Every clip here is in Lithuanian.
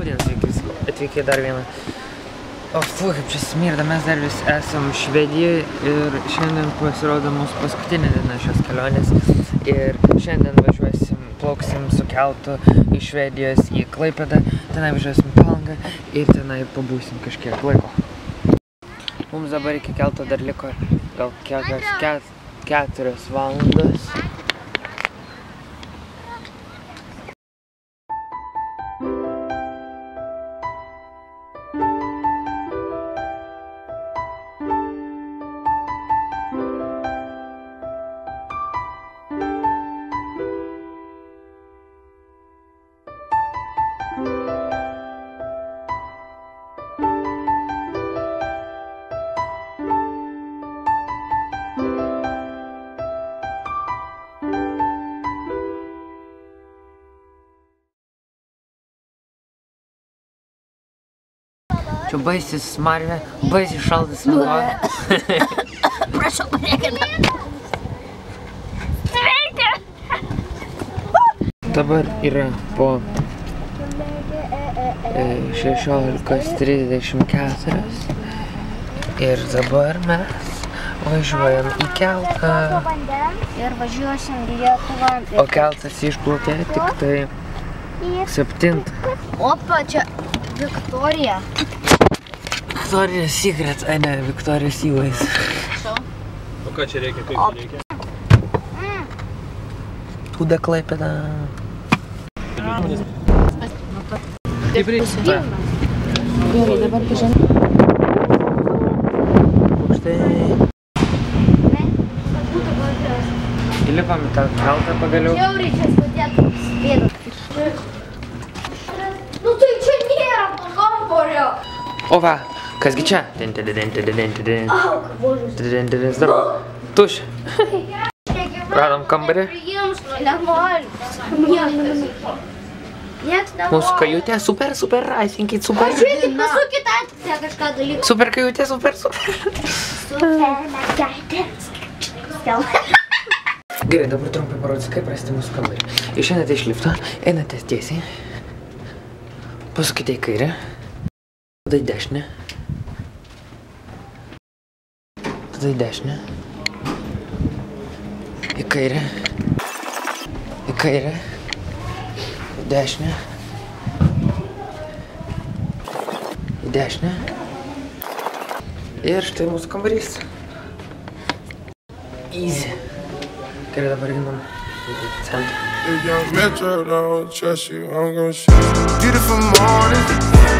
Labdienas, atvykę dar vieną. O, kaip čia smirda, mes dar vis esam Švedijoje ir šiandien pasirodo mūsų paskutinė diena šios kelionės. Ir šiandien plauksim su keltu iš Švedijos į Klaipėdą, tenai važiuosim Palangą ir tenai pabūsim kažkiek laiko. Mums dabar iki kelto dar liko gal 4 valandas. Čia baisiai smarvė, baisiai šaltas vanduo. Prašau, paliekite. Sveiki! Dabar yra po 16:34 ir dabar mes važiuojam į keltą. Ir važiuosim į Lietuvą. O keltas išplaukė tik tai 7. Opa, čia Viktorija. Victoria's Secret, ne, Victoria's Secret. O ką čia reikia, kaip čia reikia? Tūda Klaipėda. Kaip reikia? Gerai, dabar pažiūrėjau. Štai. Įlipam į tą keltą pagaliau. Žiauriai čia sudėtų spėdų. Nu tai čia nėra to kamporio. O va, kasgi čia? Zdaro. Tušia. Radom kambarį. Mūsų kajutė super, aisinkit, super. Žiūrėkit, pasukit atitę kažką dalykų. Super kajutė, super. Gerai, dabar trumpai parodysiu, kaip rasti mūsų kambarį. Išeinate iš lifto, einate tiesiai. Pasukite į kairę. Tada į dešinę. Tada į dešinę. Į kairę. Į kairę. Į dešinę. Į dešinę. Ir štai mūsų kambarys. Easy. Gerai, dabar einam į centrą. Young Metro, don't trust you, I'm gon' shoot you. Beautiful morning,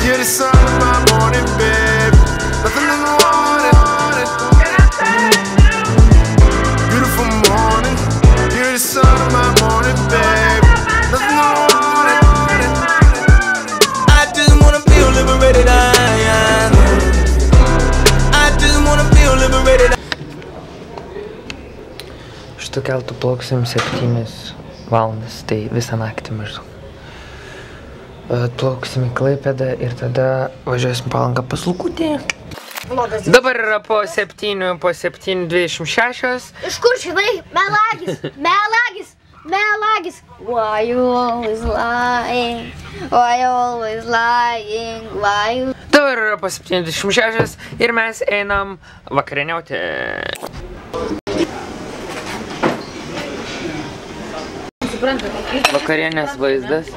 you're the sun of my morning, babe. Nothing in the morning. Beautiful morning, you're the sun of my morning, babe. Nothing in the morning. I just wanna feel liberated, I just wanna feel liberated. Šitu keltu plauksim 7 valandas, tai visą naktį maždaug. Plauksim į Klaipėdą ir tada važiuosim Palangą pas Lukutį. Dabar yra po 7:26. Iš kur žinai? Melagis! Why you always lying? Dabar yra po 7:26 ir mes einam vakarieniauti. Vakarienės vaizdas.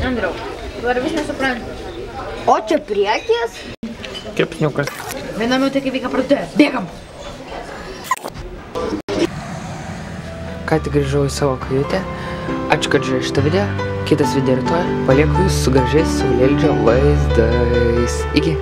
Andriau, tu ar vis nesupranti? O čia priekis? Kepsniukas. Vieną minutę kaip vyka pradėjo. Bėgam! Ką tik grįžau į savo kajutę. Ačiū, kad žiūrėjai šitą video. Kitas video rytoj. Palieku jūs su gražiais saulėlydžio vaizdais. Iki.